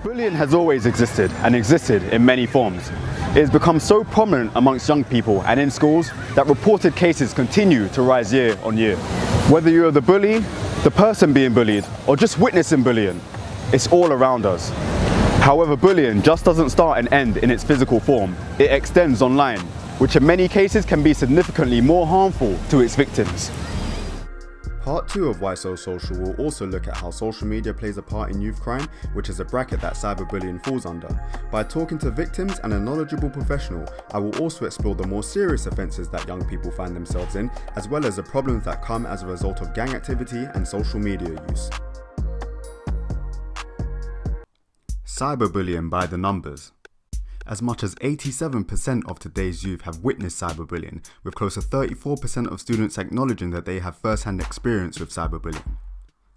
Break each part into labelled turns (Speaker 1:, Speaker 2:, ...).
Speaker 1: Bullying has always existed and existed in many forms. It has become so prominent amongst young people and in schools that reported cases continue to rise year on year. Whether you're the bully, the person being bullied, or just witnessing bullying, it's all around us. However, bullying just doesn't start and end in its physical form. It extends online, which in many cases can be significantly more harmful to its victims.
Speaker 2: Part 2 of WhySoSocial will also look at how social media plays a part in youth crime, which is a bracket that cyberbullying falls under. By talking to victims and a knowledgeable professional, I will also explore the more serious offences that young people find themselves in, as well as the problems that come as a result of gang activity and social media use. Cyberbullying by the numbers. As much as 87% of today's youth have witnessed cyberbullying, with close to 34% of students acknowledging that they have first-hand experience with cyberbullying.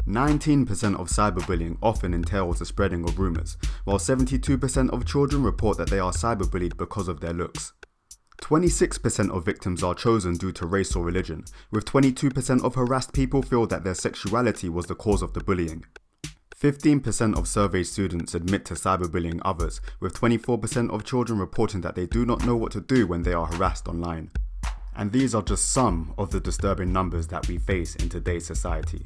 Speaker 2: 19% of cyberbullying often entails the spreading of rumours, while 72% of children report that they are cyberbullied because of their looks. 26% of victims are chosen due to race or religion, with 22% of harassed people feel that their sexuality was the cause of the bullying. 15% of surveyed students admit to cyberbullying others, with 24% of children reporting that they do not know what to do when they are harassed online. And these are just some of the disturbing numbers that we face in today's society.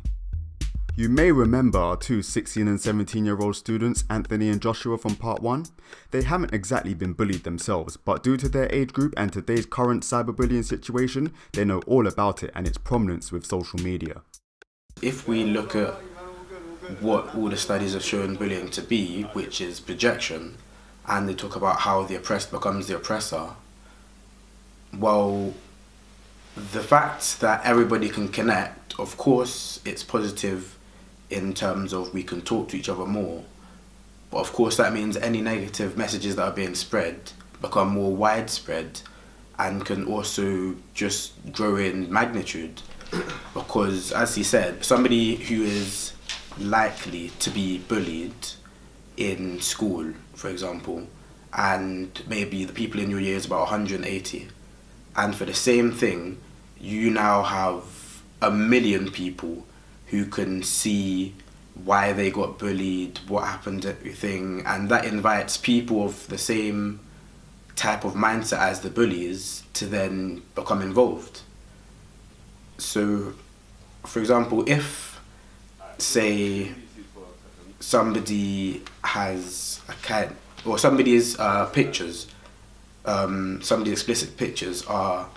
Speaker 2: You may remember our two 16 and 17-year-old students, Anthony and Joshua, from part 1. They haven't exactly been bullied themselves, but due to their age group and today's current cyberbullying situation, they know all about it and its prominence with social media.
Speaker 3: If we look at what all the studies have shown bullying to be, which is projection, and they talk about how the oppressed becomes the oppressor, well, the fact that everybody can connect, of course it's positive in terms of we can talk to each other more, but of course that means any negative messages that are being spread become more widespread and can also just grow in magnitude, because as he said, somebody who is likely to be bullied in school, for example, and maybe the people in your year is about 180, and for the same thing you now have 1 million people who can see why they got bullied, what happened, everything, and that invites people of the same type of mindset as the bullies to then become involved. So, for example, if say somebody has a cat, or somebody's pictures, somebody's explicit pictures are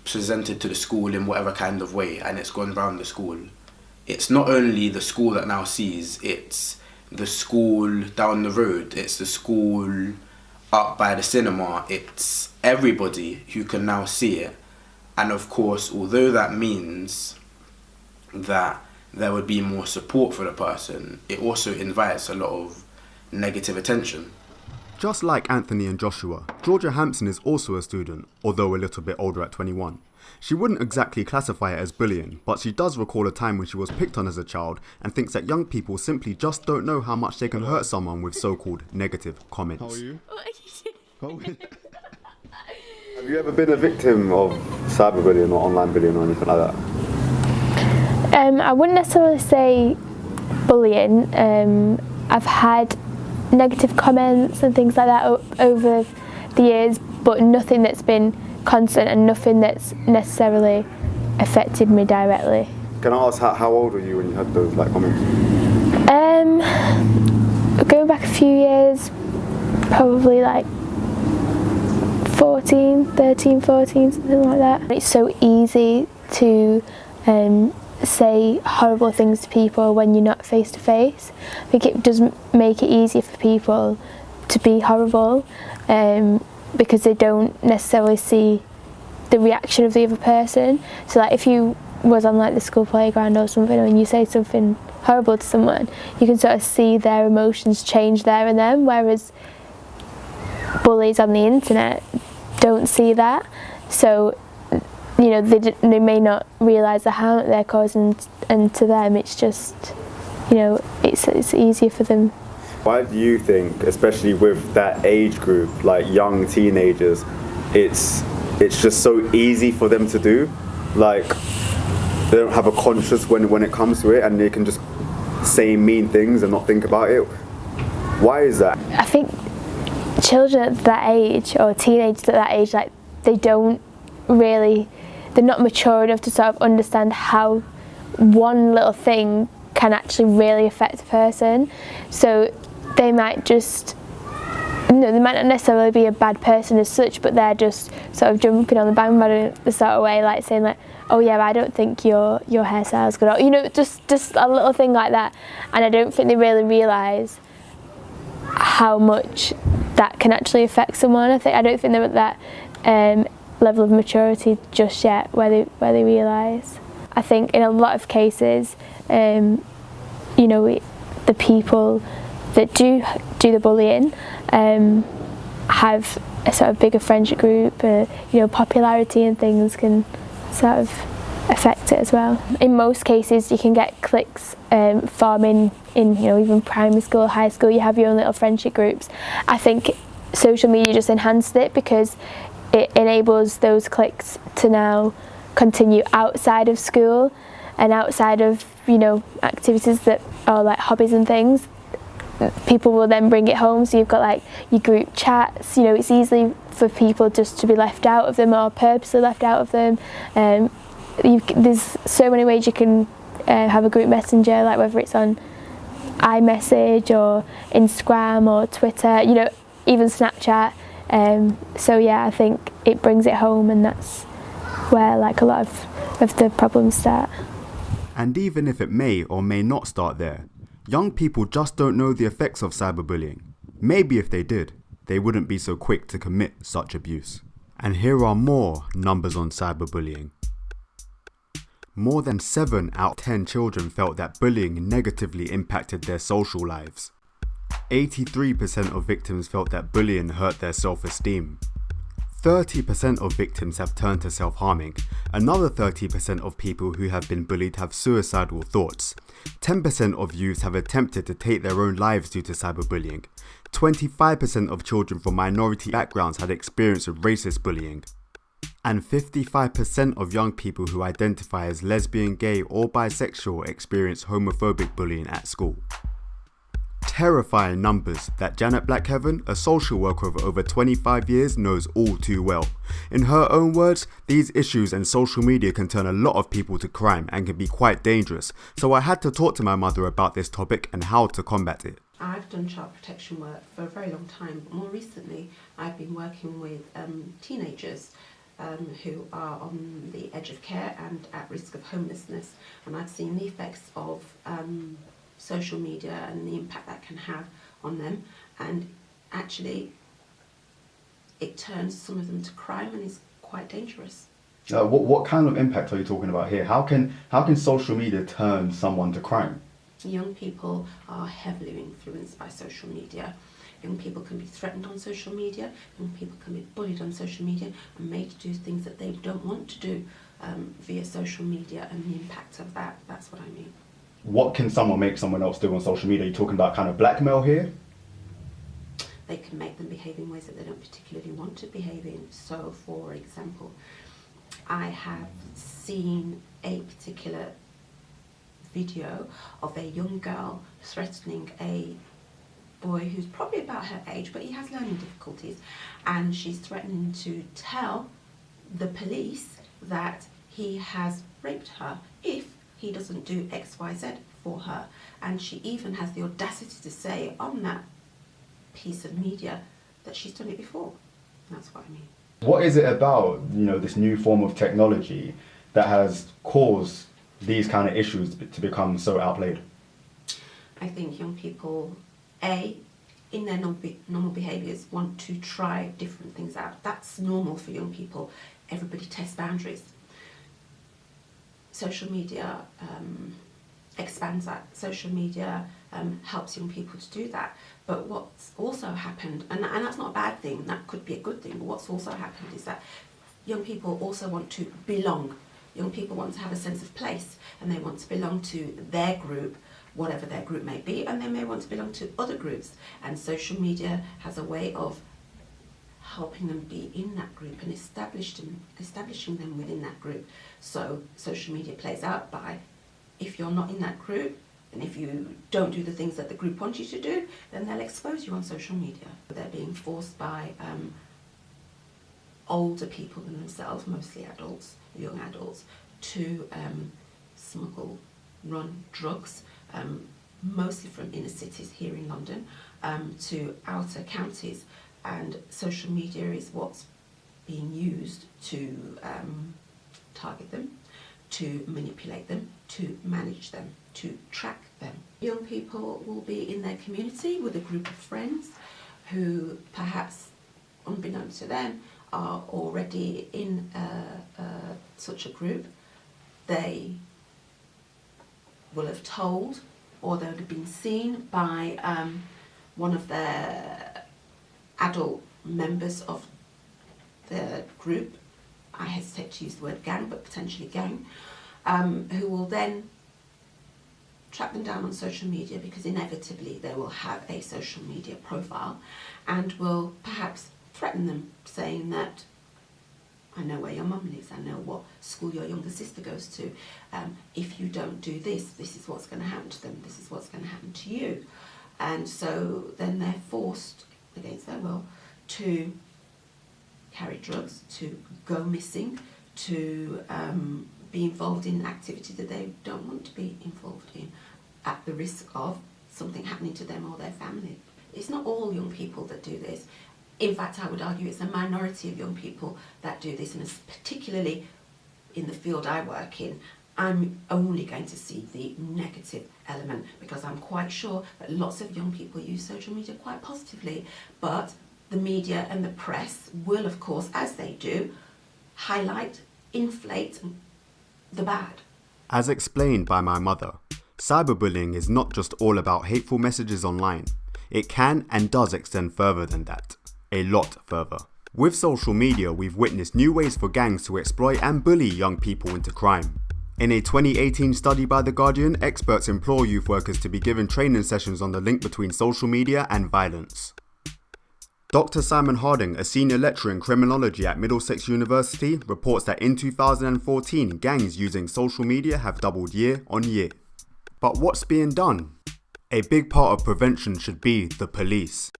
Speaker 3: presented to the school in whatever kind of way and it's gone round the school, it's not only the school that now sees, it's the school down the road, it's the school up by the cinema, it's everybody who can now see it. And of course, although that means that there would be more support for the person, it also invites a lot of negative attention.
Speaker 2: Just like Anthony and Joshua, Georgia Hampson is also a student, although a little bit older at 21. She wouldn't exactly classify it as bullying, but she does recall a time when she was picked on as a child and thinks that young people simply just don't know how much they can hurt someone with so-called negative comments.
Speaker 1: How are you? Have you ever been a victim of cyberbullying or online bullying or anything like that?
Speaker 4: I wouldn't necessarily say bullying. I've had negative comments and things like that over the years, but nothing that's been constant and nothing that's necessarily affected me directly.
Speaker 1: Can I ask how old were you when you had those comments?
Speaker 4: Going back a few years, probably 13, 14, something like that. It's so easy to say horrible things to people when you're not face to face. I think it does make it easier for people to be horrible because they don't necessarily see the reaction of the other person. So if you was on the school playground or something and you say something horrible to someone, you can sort of see their emotions change there and then, whereas bullies on the internet don't see that. So they may not realise the harm that they're causing, and to them it's just, it's easier for them.
Speaker 1: Why do you think, especially with that age group, young teenagers, it's just so easy for them to do? They don't have a conscience when it comes to it, and they can just say mean things and not think about it? Why is that?
Speaker 4: I think children at that age, or teenagers at that age, like they're not mature enough to sort of understand how one little thing can actually really affect a person. So they might just, they might not necessarily be a bad person as such, but they're just sort of jumping on the bandwagon the sort of way, like saying like, oh yeah, I don't think your hairstyle's good, or just a little thing like that. And I don't think they really realise how much that can actually affect someone. I don't think they're at that level of maturity just yet where they realise. I think in a lot of cases, the people that do the bullying have a sort of bigger friendship group. Popularity and things can sort of affect it as well. In most cases, you can get cliques forming in even primary school, high school. You have your own little friendship groups. I think social media just enhanced it because it enables those cliques to now continue outside of school and outside of activities that are like hobbies and things. People will then bring it home, so you've got like your group chats. It's easy for people just to be left out of them or purposely left out of them. There's so many ways you can have a group messenger, like whether it's on iMessage or Instagram or Twitter, even Snapchat. So yeah, I think it brings it home, and that's where like a lot of the problems start.
Speaker 2: And even if it may or may not start there, young people just don't know the effects of cyberbullying. Maybe if they did, they wouldn't be so quick to commit such abuse. And here are more numbers on cyberbullying. More than 7 out of 10 children felt that bullying negatively impacted their social lives. 83% of victims felt that bullying hurt their self-esteem. 30% of victims have turned to self-harming. Another 30% of people who have been bullied have suicidal thoughts. 10% of youths have attempted to take their own lives due to cyberbullying. 25% of children from minority backgrounds had experience with racist bullying. And 55% of young people who identify as lesbian, gay or bisexual experience homophobic bullying at school. Terrifying numbers that Janet Blackheaven, a social worker of over 25 years, knows all too well. In her own words, these issues and social media can turn a lot of people to crime and can be quite dangerous, so I had to talk to my mother about this topic and how to combat it.
Speaker 5: I've done child protection work for a very long time, but more recently I've been working with teenagers who are on the edge of care and at risk of homelessness, and I've seen the effects of social media and the impact that can have on them, and actually it turns some of them to crime and is quite dangerous.
Speaker 1: What kind of impact are you talking about here? How can social media turn someone to crime?
Speaker 5: Young people are heavily influenced by social media. Young people can be threatened on social media, young people can be bullied on social media and made to do things that they don't want to do via social media, and the impact of that, that's what I mean.
Speaker 1: What can someone make someone else do on social media? Are you talking about kind of blackmail here?
Speaker 5: They can make them behave in ways that they don't particularly want to behave in. So, for example, I have seen a particular video of a young girl threatening a boy who's probably about her age, but he has learning difficulties, and she's threatening to tell the police that he has raped her if he doesn't do X, Y, Z for her. And she even has the audacity to say on that piece of media that she's done it before. That's what I mean.
Speaker 1: What is it about, this new form of technology that has caused these kind of issues to become so outplayed?
Speaker 5: I think young people, in their normal behaviours, want to try different things out. That's normal for young people. Everybody tests boundaries. Social media expands that. Social media helps young people to do that. But what's also happened, and that's not a bad thing, that could be a good thing, but what's also happened is that young people also want to belong. Young people want to have a sense of place, and they want to belong to their group, whatever their group may be, and they may want to belong to other groups. And social media has a way of helping them be in that group and establishing them within that group. So social media plays out by, if you're not in that group, And if you don't do the things that the group wants you to do, then they'll expose you on social media. They're being forced by older people than themselves, mostly adults, young adults, to smuggle, run drugs, mostly from inner cities here in London, to outer counties. And social media is what's being used to target them, to manipulate them, to manage them, to track them. Young people will be in their community with a group of friends who perhaps, unbeknownst to them, are already in such a group. They will have told, or they would have been seen by one of their adult members of the group. I hesitate to use the word gang, but potentially gang, who will then track them down on social media, because inevitably they will have a social media profile, and will perhaps threaten them, saying that, I know where your mum lives, I know what school your younger sister goes to. If you don't do this, this is what's going to happen to them, this is what's going to happen to you. And so then they're forced, against their will, to carry drugs, to go missing, to be involved in an activity that they don't want to be involved in, at the risk of something happening to them or their family. It's not all young people that do this. In fact, I would argue it's a minority of young people that do this, and it's particularly in the field I work in, I'm only going to see the negative element, because I'm quite sure that lots of young people use social media quite positively, but the media and the press will, of course, as they do, highlight, inflate the bad.
Speaker 2: As explained by my mother, cyberbullying is not just all about hateful messages online. It can and does extend further than that. A lot further. With social media, we've witnessed new ways for gangs to exploit and bully young people into crime. In a 2018 study by The Guardian, experts implore youth workers to be given training sessions on the link between social media and violence. Dr. Simon Harding, a senior lecturer in criminology at Middlesex University, reports that in 2014, gangs using social media have doubled year on year. But what's being done? A big part of prevention should be the police.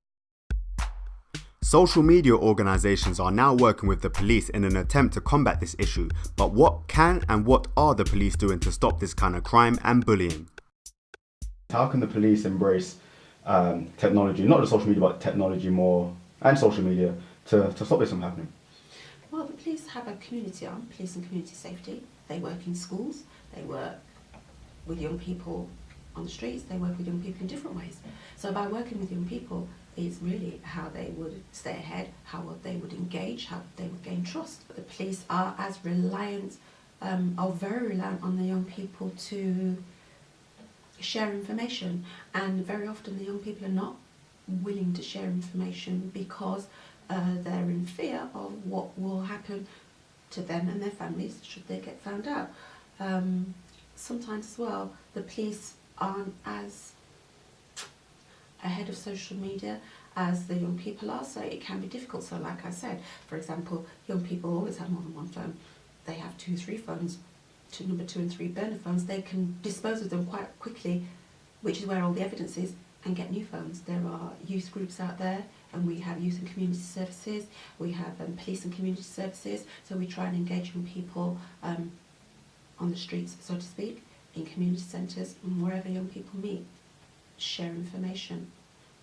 Speaker 2: Social media organisations are now working with the police in an attempt to combat this issue, but what can and what are the police doing to stop this kind of crime and bullying?
Speaker 1: How can the police embrace technology, not just social media, but technology more, and social media, to stop this from happening?
Speaker 5: Well, the police have a community arm, police and community safety. They work in schools, they work with young people on the streets, they work with young people in different ways. So by working with young people is really how they would stay ahead, how they would engage, how they would gain trust. But the police are as reliant, are very reliant on the young people to share information, and very often the young people are not willing to share information because they're in fear of what will happen to them and their families should they get found out. Sometimes as well, the police aren't as ahead of social media as the young people are, so it can be difficult. So like I said, for example, young people always have more than one phone. They have 2, 3 phones, number 2 and 3 burner phones. They can dispose of them quite quickly, which is where all the evidence is, and get new phones. There are youth groups out there, and we have youth and community services, we have police and community services, so we try and engage young people on the streets, so to speak, in community centres, and wherever young people meet, share information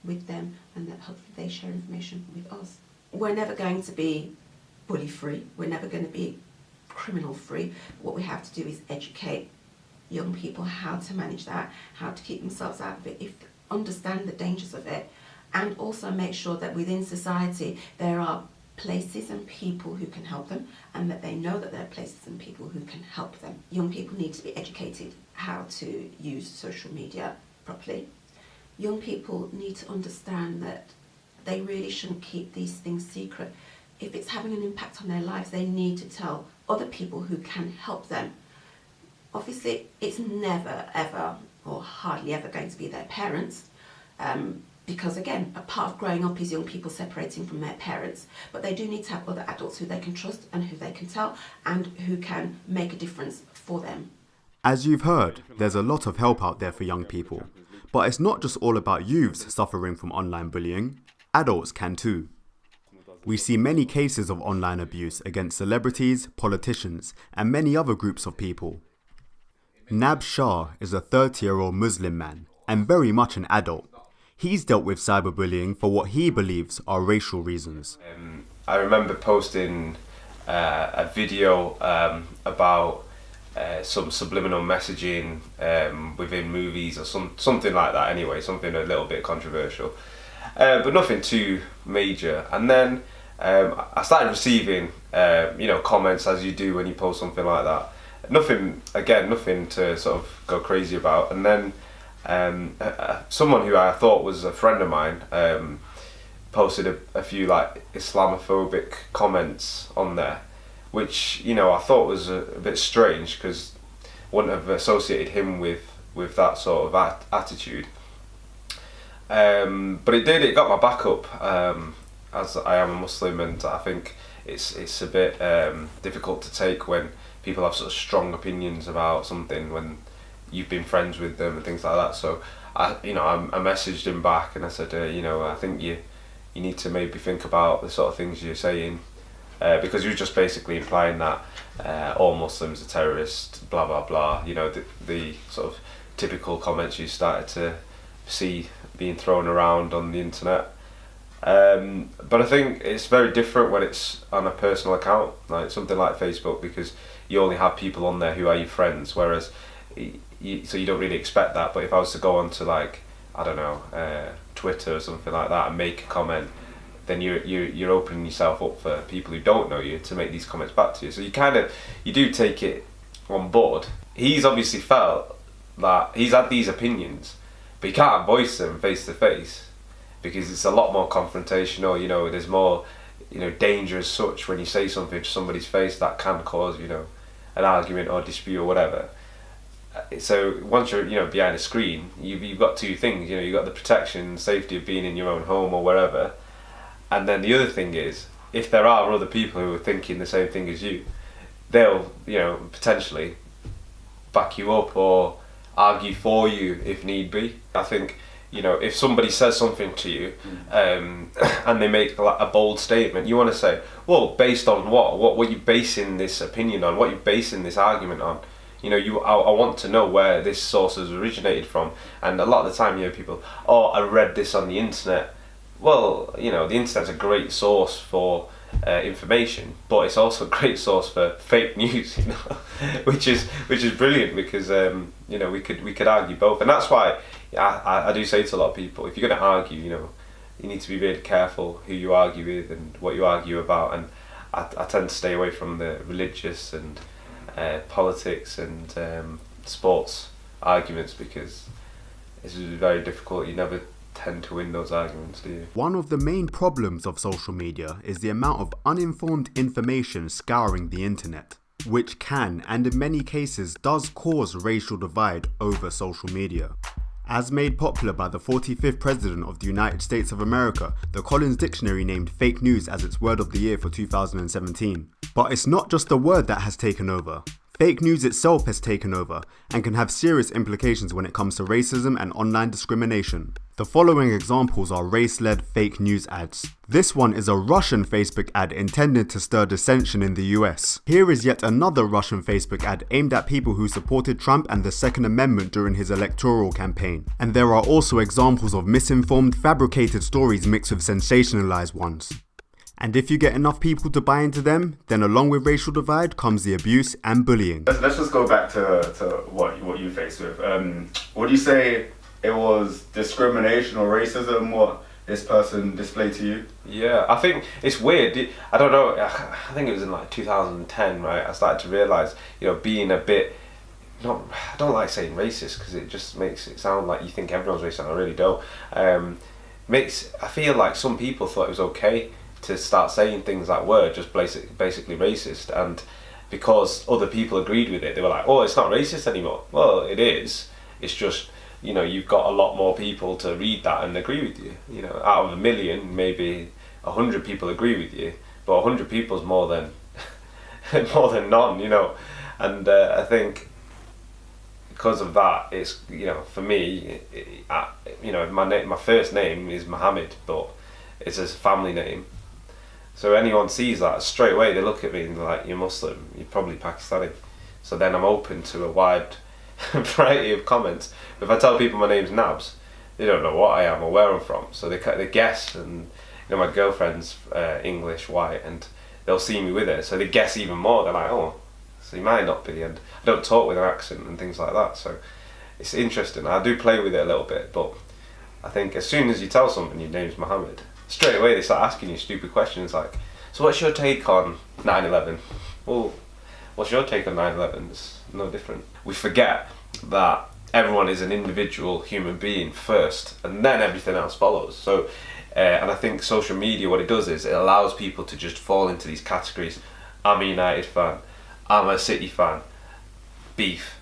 Speaker 5: with them, and that hopefully they share information with us. We're never going to be bully free, we're never going to be criminal free. What we have to do is educate young people how to manage that, how to keep themselves out of it, understand the dangers of it, and also make sure that within society there are places and people who can help them, and that they know that there are places and people who can help them. Young people need to be educated how to use social media properly. Young people need to understand that they really shouldn't keep these things secret. If it's having an impact on their lives, they need to tell other people who can help them. Obviously, it's never, ever, or hardly ever going to be their parents, because again, a part of growing up is young people separating from their parents, but they do need to have other adults who they can trust and who they can tell and who can make a difference for them.
Speaker 2: As you've heard, there's a lot of help out there for young people. But it's not just all about youths suffering from online bullying, adults can too. We see many cases of online abuse against celebrities, politicians, and many other groups of people. Nab Shah is a 30-year-old Muslim man, and very much an adult. He's dealt with cyberbullying for what he believes are racial reasons.
Speaker 6: I remember posting a video about some subliminal messaging within movies or something like that anyway, something a little bit controversial, but nothing too major. And then I started receiving comments, as you do when you post something like that. Nothing to sort of go crazy about. And then someone who I thought was a friend of mine posted a few like Islamophobic comments on there, which I thought was a bit strange because I wouldn't have associated him with that sort of attitude. But it got my back up, as I am a Muslim, and I think it's a bit difficult to take when people have sort of strong opinions about something when you've been friends with them and things like that. So I messaged him back and I said, I think you need to maybe think about the sort of things you're saying, because you're just basically implying that all Muslims are terrorists, blah blah blah. The sort of typical comments you started to see being thrown around on the internet. But I think it's very different when it's on a personal account, like something like Facebook, because you only have people on there who are your friends, whereas so you don't really expect that. But if I was to go on to like, I don't know, Twitter or something like that and make a comment, then you're opening yourself up for people who don't know you to make these comments back to you. So you do take it on board. He's obviously felt that he's had these opinions, but he can't voice them face to face because it's a lot more confrontational. There's more danger as such when you say something to somebody's face that can cause an argument or dispute or whatever. So once you're behind a screen, you've got two things. You've got the protection and safety of being in your own home or wherever, and then the other thing is, if there are other people who are thinking the same thing as you, they'll potentially back you up or argue for you if need be. I think if somebody says something to you and they make a bold statement, you want to say, well, based on what are you basing this opinion on, what are you basing this argument on? I want to know where this source has originated from. And a lot of the time people, I read this on the internet. Well, the internet's a great source for information, but it's also a great source for fake news, which is brilliant because we could argue both. And that's why I do say to a lot of people, if you're going to argue, you need to be really careful who you argue with and what you argue about. And I tend to stay away from the religious and politics and sports arguments because it's very difficult. You never tend to win those arguments, do you?
Speaker 2: One of the main problems of social media is the amount of uninformed information scouring the internet, which can, and in many cases does, cause racial divide over social media. As made popular by the 45th President of the United States of America, the Collins Dictionary named fake news as its word of the year for 2017. But it's not just the word that has taken over. Fake news itself has taken over and can have serious implications when it comes to racism and online discrimination. The following examples are race-led fake news ads. This one is a Russian Facebook ad intended to stir dissension in the US. Here is yet another Russian Facebook ad aimed at people who supported Trump and the Second Amendment during his electoral campaign. And there are also examples of misinformed, fabricated stories mixed with sensationalized ones. And if you get enough people to buy into them, then along with racial divide comes the abuse and bullying.
Speaker 7: Let's just go back to what you faced with. Would you say it was discrimination or racism what this person displayed to you?
Speaker 6: Yeah, I think it's weird. I don't know, I think it was in like 2010, right? I started to realise, being a bit, I don't like saying racist because it just makes it sound like you think everyone's racist, and I really don't. I feel like some people thought it was okay to start saying things that were just basically racist, and because other people agreed with it, they were like, oh, it's not racist anymore. Well, it is. It's just, you've got a lot more people to read that and agree with you. Out of 1 million, maybe 100 people agree with you, but 100 people is more than none, And I think because of that, it's, for me, my first name is Mohammed, but it's a family name. So anyone sees that, straight away they look at me and they're like, you're Muslim, you're probably Pakistani. So then I'm open to a wide variety of comments. If I tell people my name's Nabs, they don't know what I am or where I'm from, so they guess. And my girlfriend's English, white, and they'll see me with it, so they guess even more. They're like, oh, so you might not be, and I don't talk with an accent and things like that. So it's interesting. I do play with it a little bit, but I think as soon as you tell someone your name's Mohammed, straight away they start asking you stupid questions like, so what's your take on 9/11? Well, what's your take on 9/11? It's no different. We forget that everyone is an individual human being first, and then everything else follows. So, and I think social media, what it does is it allows people to just fall into these categories. I'm a United fan, I'm a City fan, beef.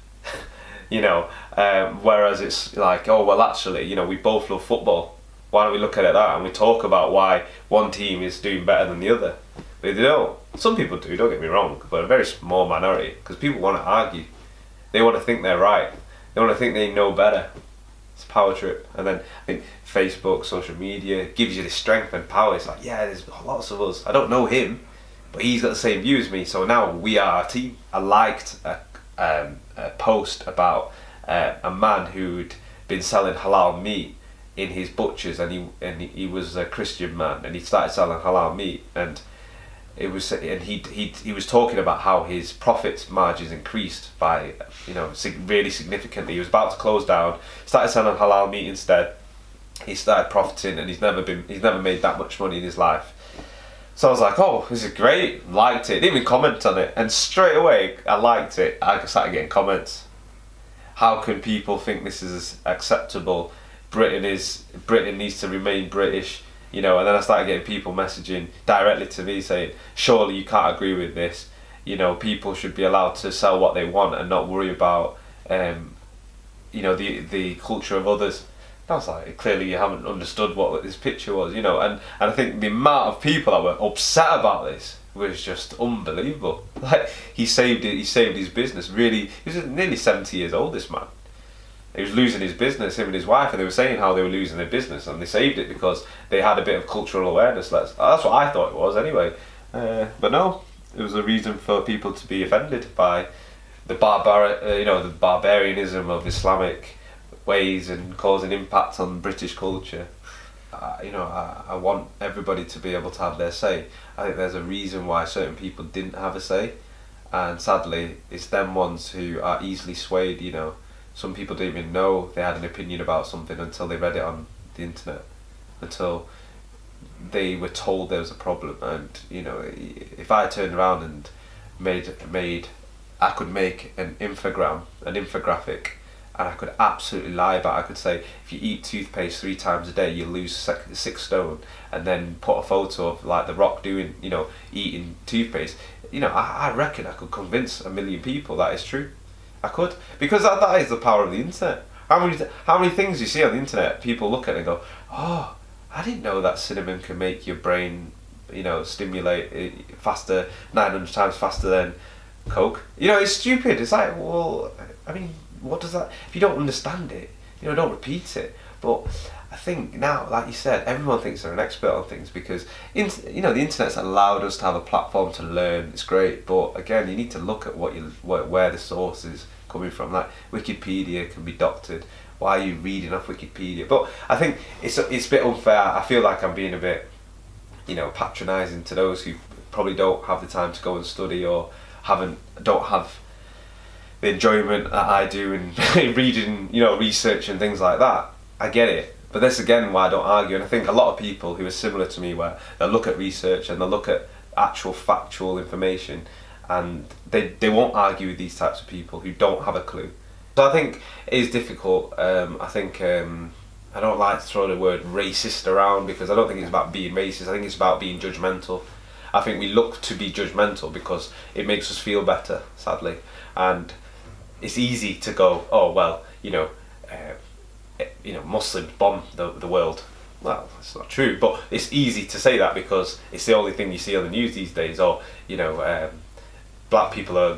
Speaker 6: Whereas it's like, oh well, actually, we both love football. Why don't we look at it that and we talk about why one team is doing better than the other? But they don't. Some people do, don't get me wrong, but a very small minority, because people want to argue. They want to think they're right. They want to think they know better. It's a power trip. And then I think Facebook, social media gives you this strength and power. It's like, yeah, there's lots of us. I don't know him, but he's got the same view as me, so now we are a team. I liked a post about a man who'd been selling halal meat in his butchers, and he was a Christian man, and he started selling halal meat, and he was talking about how his profit margins increased by really significantly. He was about to close down, started selling halal meat instead. He started profiting, and he's never made that much money in his life. So I was like, oh, this is great, liked it, didn't even comment on it, and straight away I liked it. I started getting comments. How can people think this is acceptable? Britain needs to remain British, and then I started getting people messaging directly to me saying, surely you can't agree with this, people should be allowed to sell what they want and not worry about the culture of others. And I was like, clearly you haven't understood what this picture was, and I think the amount of people that were upset about this was just unbelievable. Like, he saved his business. Really, he was nearly 70 years old, this man. He was losing his business, him and his wife, and they were saying how they were losing their business, and they saved it because they had a bit of cultural awareness. That's what I thought it was anyway. But no, it was a reason for people to be offended by the barbarianism of Islamic ways and causing impact on British culture. I want everybody to be able to have their say. I think there's a reason why certain people didn't have a say, and sadly, it's them ones who are easily swayed. Some people didn't even know they had an opinion about something until they read it on the internet, until they were told there was a problem. And if I turned around and I could make an infographic, and I could absolutely lie about it. I could say, if you eat toothpaste 3 times a day, you'll lose 6 stone, and then put a photo of like The Rock doing, eating toothpaste. I reckon I could convince 1 million people that it's true. I could, because that is the power of the internet. How many things you see on the internet, people look at it and go, oh, I didn't know that cinnamon can make your brain, stimulate faster, 900 times faster than Coke. It's stupid. It's like, well, I mean, what does that? If you don't understand it, don't repeat it. But I think now, like you said, everyone thinks they're an expert on things because the internet's allowed us to have a platform to learn. It's great, but again, you need to look at where the source is coming from. Like Wikipedia can be doctored. Why are you reading off Wikipedia? But I think it's a bit unfair. I feel like I'm being a bit, patronising to those who probably don't have the time to go and study or don't have the enjoyment that I do in reading, research and things like that. I get it, but that's again why I don't argue. And I think a lot of people who are similar to me, where they look at research and they look at actual factual information, and they won't argue with these types of people who don't have a clue. So I think it is difficult. I think I don't like to throw the word racist around, because I don't think it's about being racist. I think it's about being judgmental. I think we look to be judgmental because it makes us feel better, sadly. And it's easy to go, oh well, Muslims bomb the world. Well, that's not true, but it's easy to say that because it's the only thing you see on the news these days. Or black people are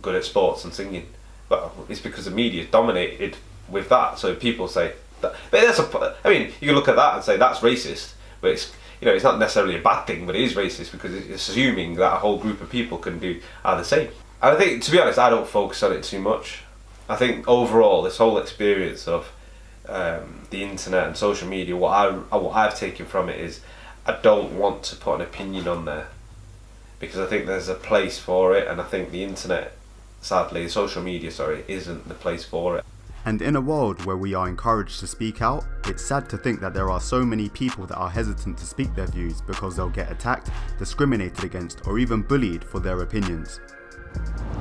Speaker 6: good at sports and singing. well, it's because the media dominated with that. So people say that, but I mean, you can look at that and say that's racist, but it's, you know, it's not necessarily a bad thing, but it is racist because it's assuming that a whole group of people are the same. And I think, to be honest, I don't focus on it too much. I think overall, this whole experience of the internet and social media, what I've taken from it is I don't want to put an opinion on there, because I think there's a place for it, and I think the internet, sadly, social media, isn't the place for it.
Speaker 2: And in a world where we are encouraged to speak out, it's sad to think that there are so many people that are hesitant to speak their views because they'll get attacked, discriminated against, or even bullied for their opinions.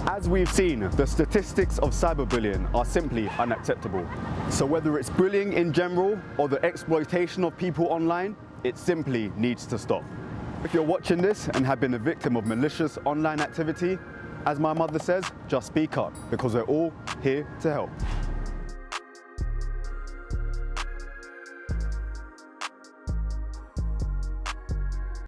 Speaker 1: As we've seen, the statistics of cyberbullying are simply unacceptable. So whether it's bullying in general or the exploitation of people online, it simply needs to stop. If you're watching this and have been a victim of malicious online activity, as my mother says, just speak up, because we're all here to help.